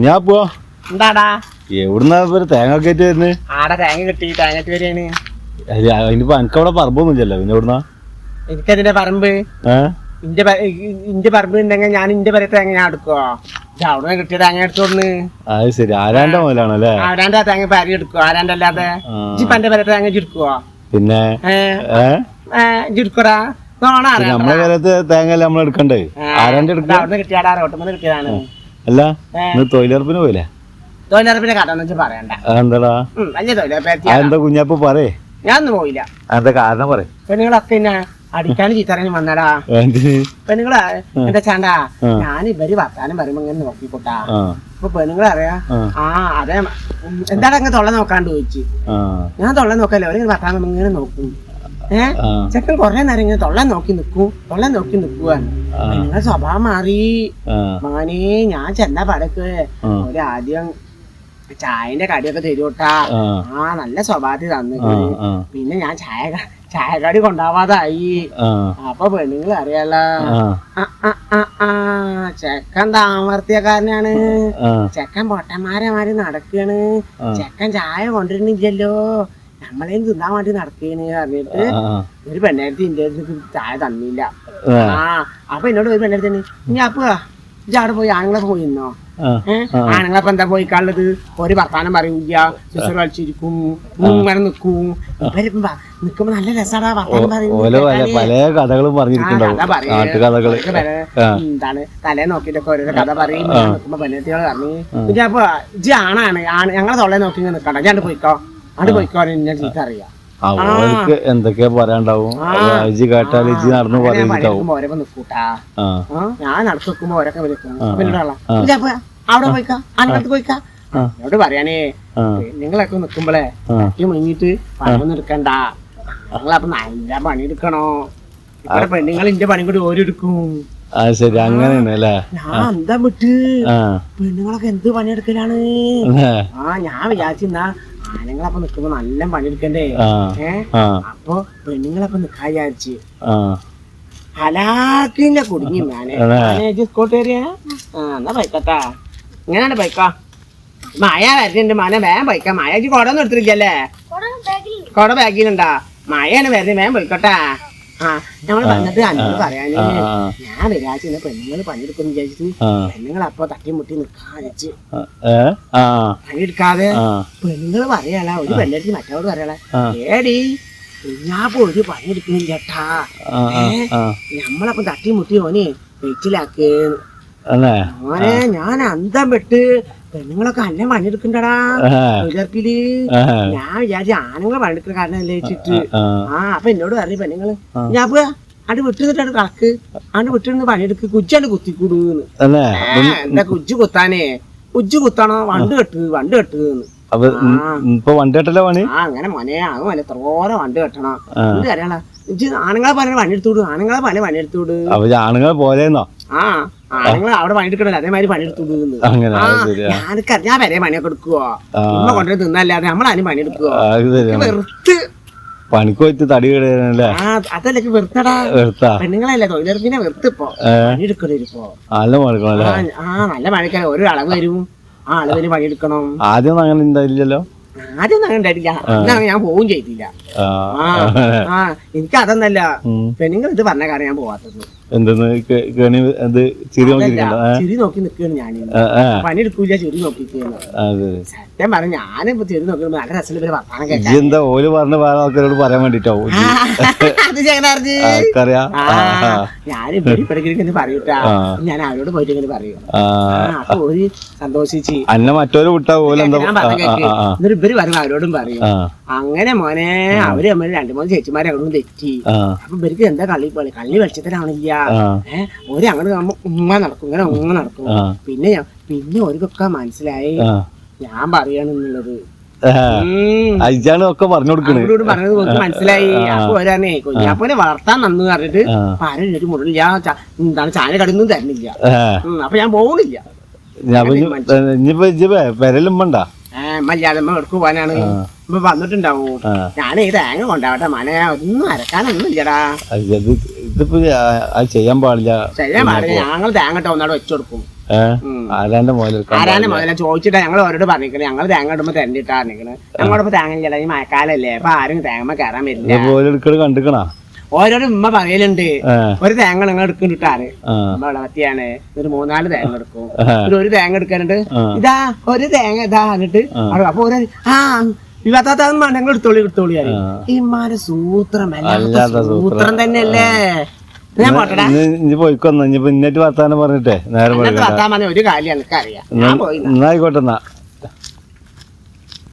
ഞാൻ പോവാ. എന്താടാ എവിടുന്നാ തേങ്ങ കയറ്റി വരുന്നത്? ആടെ തേങ്ങ കിട്ടി തേങ്ങ വരെയാണ്. അതിനിപ്പോ എനിക്കവിടെ പറമ്പൊന്നും ഇല്ലല്ലോ, പിന്നെ എവിടുന്നാ എനിക്കതിന്റെ പറമ്പ്? ഇന്റെ പറമ്പ് ഉണ്ടെങ്കിൽ ഞാൻ ഇന്റെ പേരെ തേങ്ങ ഞാൻ എടുക്കുവോ? അവിടെ കിട്ടിയ തേങ്ങ എടുത്തോന്ന്. അത് ശരി, ആരാന്റെ മുതലാണല്ലേ? ആരാന്റെ തേങ്ങ പാരി എടുക്കുവോ? ആരാന്റെ അല്ലാതെ ഇപ്പൊ എന്റെ പേരെ തേങ്ങ ചുരുക്കുവോ? പിന്നെ ചുരുക്കടാ നമ്മളെ കാലത്ത് തേങ്ങ നമ്മൾ എടുക്കണ്ടേ? ആരാന്റെ എടുക്കുക? അവിടെ കിട്ടിയാടാ, റോട്ടുമ്പോ കിട്ടിയതാണ്. അല്ല തൊഴിലുറപ്പിന് പോയില്ലേ? തൊഴിലുറപ്പിന്റെ കഥ എന്ന് വെച്ചാൽ പറയണ്ട. എന്താടാ വലിയ തൊഴിലുറപ്പ്? എന്താ കുഞ്ഞാപ്പ പറയേ? ഞാനൊന്നും പോയില്ല. എന്താ കാരണം പറ. പെണ്ണുങ്ങളൊക്കെ പിന്നെ അടിക്കാനും ചീത്തറിയാനും വന്നടാ. പെണ്ണുങ്ങളാ എന്താ ചാണ്ടാ, ഞാൻ ഇവര് വർത്താനം പറയുമ്പോ ഇങ്ങനെ നോക്കിക്കോട്ടാ. അപ്പൊ പെണ്ണുങ്ങളറിയാ അതെ എന്താണ് അങ്ങനെ തൊള്ള നോക്കാണ്ട് ചോദിച്ചു. ഞാൻ തൊള്ള നോക്കല്ലോ, അവര് വർത്താനം ഇങ്ങനെ നോക്കും. ചെക്കൻ കൊറേ നേരം ഇങ്ങനെ തൊള്ള നോക്കി നിക്കുവാ. നിങ്ങളെ സ്വഭാവം മാറി മോനെ. ഞാൻ ചെന്ന പടക്ക് ഒരാദ്യം ചായന്റെ കടിയൊക്കെ തരൂട്ടാ. നല്ല സ്വഭാവത്തിൽ തന്നു. പിന്നെ ഞാൻ ചായക്കടി കൊണ്ടാവാതായി. അപ്പൊ പെണ്ണുങ്ങൾ അറിയാലോ, ചെക്കൻ താമർത്തിയക്കാരനാണ്. ചെക്കൻ പൊട്ടന്മാരെമാര് നടക്കാണ്. ചെക്കൻ ചായ കൊണ്ടിരുന്നില്ലല്ലോ, നമ്മളേം തിന്നാൻ വേണ്ടി നടക്കേന്ന് പറഞ്ഞിട്ട് ഒരു പെണ്ണേരത്തി ഇന്റെ ചായ തന്നില്ല. അപ്പൊ എന്നോട് ഒരു പെണ്ണേരത്തി തന്നെ, ഇനി അപ്പൊ ഇജ്ജ് അവിടെ പോയി ആണുങ്ങളൊക്കെ പോയിരുന്നോ? ആണുങ്ങളപ്പൊ എന്താ പോയിക്കാനുള്ളത്? ഒരു വർത്താനം പറയൂല, സിസ്റ്റർ കളിച്ചിരിക്കും, ഇങ്ങനെ നിക്കും. നിക്കുമ്പോ നല്ല രസാടാ വർത്താനം എന്താണ് തലേ നോക്കിട്ടൊക്കെ ഓരോ കഥ പറയും. നിക്കുമ്പോ പെണ്ണേത്തിയോട് പറഞ്ഞു, ഇജ്ജ് അപ്പൊ ഇജ്ജ് ആണാണ്, ഞങ്ങളെ തൊള്ളേ നോക്കി നിക്കണ്ട, ഇജ്ജാണ്ട് പോയിക്കോ, അവിടെ പോയിക്കോ, എന്നെ ചീത്ത അറിയാം. എന്തൊക്കെയാ പറയാണ്ടാവും, കേട്ടാൽ നടന്നു ഓരോ നിക്കൂട്ടാ. ഞാൻ നടക്ക് വെക്കുമ്പോ ഓരൊക്കെ അവിടെ പോയിക്കാ, ആണുങ്ങൾക്ക് പോയിക്കാ. എന്നോട് പറയാനേ, നിങ്ങളൊക്കെ നിക്കുമ്പോളേ തട്ടി മുങ്ങിട്ട് പണിയൊന്നും എടുക്കണ്ട, ഞങ്ങളപ്പൊ നല്ല പണിയെടുക്കണോ. ഇവിടെ പെണ്ണുങ്ങൾ ഇന്റെ പണി കൂടി ഓരെടുക്കും. ശരി, അങ്ങനെയാണല്ലേ? ഞാൻ എന്താ വിട്ട് പെണ്ണുങ്ങളൊക്കെ എന്ത് പണിയെടുക്കലാണ്. ഞാൻ വിചാരിച്ചാ ആണുങ്ങളപ്പൊ നിക്കുമ്പോ നല്ല പണിയെടുക്കണ്ടേ. അപ്പൊ പെണ്ണുങ്ങളപ്പൊ നിക്കാ വിചാരിച്ച് ഹലാക്കിന്റെ കുടുങ്ങി. ഞാനേക്കോട്ടേറിയ എന്നാ ബൈക്കട്ടാ, ഇങ്ങനെയാണ് ബൈക്കാ. മായ വരുന്നുണ്ട് മന, വേഗം ബൈക്കാ. മായക്ക് കൊടൊന്നും എടുത്തിരിക്കല്ലേ? കൊട ബാഗിലുണ്ടാ? മയാണ് വരുന്നത്, വേഗം ബൈക്കട്ടാ. ഞങ്ങള് വന്നിട്ട് അന്നോട് പറയാന് ഞാൻ വിചാരിച്ചു പെണ്ണുങ്ങള് പണിയെടുക്കും വിചാരിച്ചിട്ട് പെണ്ണുങ്ങളപ്പൊ തട്ടിമുട്ടി നിക്കാ വെച്ച് പണിയെടുക്കാതെ പെണ്ണുങ്ങള് പറയാല. ഒരു പെണ്ണെടുത്ത് മറ്റോട് പറയാല, ഏടി ഞാപ്പൊ ഒരു പണിയെടുക്കുന്നില്ല ചേട്ടാ, ഞമ്മളപ്പം തട്ടിമുട്ടി ഓനെ വെച്ചിലാക്ക് മോനെ. ഞാൻ അന്തം വിട്ട് പെണ്ണുങ്ങളൊക്കെ നല്ല പണിയെടുക്കണ്ടടാ തൊഴിലുറപ്പില്. ഞാൻ വിചാരിച്ച ആണുങ്ങൾ പണിയെടുക്കുന്ന കാരണല്ലേ വെച്ചിട്ട്. അപ്പൊ എന്നോട് പറഞ്ഞു പെണ്ണുങ്ങള്, ഞാൻ പോവാ അത് വിട്ടിട്ടാണ് കണക്ക്, അത് വിട്ടിരുന്ന് പണിയെടുക്ക്, കുജ്ജാണ്ട് കുത്തിക്കൂടുന്ന്. എന്താ കുജ്ജ് കുത്താനേ? കുജ്ജ് കുത്താണോ? വണ്ട് കെട്ടുന്ന്. വണ്ടി കെട്ടല പണി? അങ്ങനെ മോനെ, അത് മോനെ എത്രോരം വണ്ട് കെട്ടണം. എന്ത് അറിയാളാ, ആണുങ്ങളെ പണി പണിയെടുത്തോട്, ആണുങ്ങളെ പണിയെടുത്തോട്. ആണുങ്ങൾ പോലെന്നോ? ആണുങ്ങൾ അവിടെ പണിയെടുക്കണല്ലോ, അതേമാതിരി പണിയെടുത്തോട്. ഞാൻ വരെ പണിയൊക്കെ എടുക്കുവോ? ഉമ്മ കൊണ്ടു തിന്നല്ലാതെ നമ്മളാരും പണിയെടുക്കുവോ? വെറുത്ത് പണിക്ക് പോയിട്ട് തടി കേടല്ലേ? അതല്ലേ വെറുത്തടാ. പെണ്ണുങ്ങളല്ലേ തൊഴിലുറപ്പിനെ വെറുത്തിപ്പോ പണിയെടുക്കണിപ്പോ. നല്ല മഴക്കാലം ഓരോ അളവ് വരും, ആ അളവിന് പണിയെടുക്കണം. ആദ്യം അങ്ങനെ ഉണ്ടായില്ലല്ലോ? ആദ്യം അങ്ങനെ ഉണ്ടായിട്ടില്ല, എന്നാണ് ഞാൻ പോവും ചെയ്തില്ല. എനിക്ക് അതൊന്നല്ല, പെണ്ണുങ്ങൾ ഇത് പറഞ്ഞ കാരണം ഞാൻ പോവാത്തത്. ചിരി നോക്കി നിൽക്കുകയാണ് ഞാൻ, പണിയെടുക്കൂല, ചിരി നോക്കിയിരിക്കുകയാണ്. സത്യം പറഞ്ഞ ഞാനിപ്പോ ചിരി നോക്കുമ്പോ നല്ല രസം വർത്താനം കേൾക്കാം. എന്താ ഓല് പറഞ്ഞ ആൾക്കാരോട് പറയാൻ വേണ്ടിട്ടാവും. അത് ചേട്ടനറിഞ്ഞ് ഞാൻ ഇപ്പഴേക്കും പറയൂട്ടാ, ഞാൻ അവരോട് പോയിട്ട് ഇങ്ങനെ പറയും. അപ്പൊ ഒരു സന്തോഷിച്ച് അന്നെ മറ്റൊരു വിട്ടാ പോലെ എന്നിട്ട് ഇവര് പറയും അവരോടും പറയും. അങ്ങനെ മോനെ അവര് തമ്മിൽ 2-3 ചേച്ചിമാരെ അങ്ങോട്ടും തെറ്റി. അപ്പൊ ഇവർക്ക് എന്താ കള്ളി വെളിച്ചത്തിലാവണില്ല. ഒരു അങ്ങോട്ട് ഉമ്മ നടക്കും, ഇങ്ങനെ ഉമ്മ നടക്കും. പിന്നെ ഒരുക്കൊക്കെ മനസ്സിലായി ഞാൻ പറയാണെന്നുള്ളത്. ഒക്കെ പറഞ്ഞു കൊടുക്കണോട് പറഞ്ഞത് മനസ്സിലായി. അപ്പൊ വരാനേ കുഞ്ഞാപ്പോലെ വളർത്താൻ നന്ന് പറഞ്ഞിട്ട് ഒരു മുറിൽ എന്താണ് ചായ കടന്നും തരുന്നില്ല. അപ്പൊ ഞാൻ പോകണില്ല. പെരലുമ്പണ്ടാ മര്യാദ എടുക്കു പോകാനാണ് ഇപ്പൊ വന്നിട്ടുണ്ടാവും. ഞാൻ ഈ തേങ്ങ കൊണ്ടാവട്ടെ മനെ, ഒന്നും അരക്കാനൊന്നും ഇല്ലടാ. ഇതിപ്പോ അത് ചെയ്യാൻ പാടില്ല. ഞങ്ങൾ തേങ്ങ ഇട്ട ഒന്നാട് വെച്ചു കൊടുക്കും. ആരാന്റെ മുതല ചോദിച്ചിട്ടാ ഞങ്ങൾ ഓരോട് പറഞ്ഞിരിക്കണേ. ഞങ്ങൾ തേങ്ങ ഇടുമ്പോ തെരഞ്ഞിട്ടാ പറഞ്ഞിരിക്കണേ. ഞങ്ങളിപ്പോ തേങ്ങ ഇല്ല, ഈ മഴക്കാലല്ലേ, അപ്പൊ ആരും തേങ്ങ കയറാൻ വരില്ല. കണ്ടിക്കണ ഓരോരോ ഉമ്മ പറയലുണ്ട്, ഒരു തേങ്ങ നിങ്ങൾ എടുക്കുന്നിട്ടാണ് വളവത്തിയാണ്, ഒരു 3-4 തേങ്ങ എടുക്കും, ഒരു തേങ്ങ എടുക്കാനുണ്ട്, ഇതാ ഒരു തേങ്ങ ഇതാ എന്നിട്ട് അപ്പൊ ഒരു വിവാദത്താന്ന് ഞങ്ങൾ എടുത്തോളി ഇമാരെ സൂത്രം തന്നെയല്ലേ. ഞാൻ പോട്ടടാ, പോയിക്കൊന്നു ഇനിയിപ്പോ ഇന്നേറ്റ് വർത്താനം പറഞ്ഞിട്ടേ നേരം വർത്താൻ പറഞ്ഞ ഒരു കാര്യം എനിക്കറിയാം. ഞാൻ പോയി എന്നായിക്കോട്ടെന്നാ.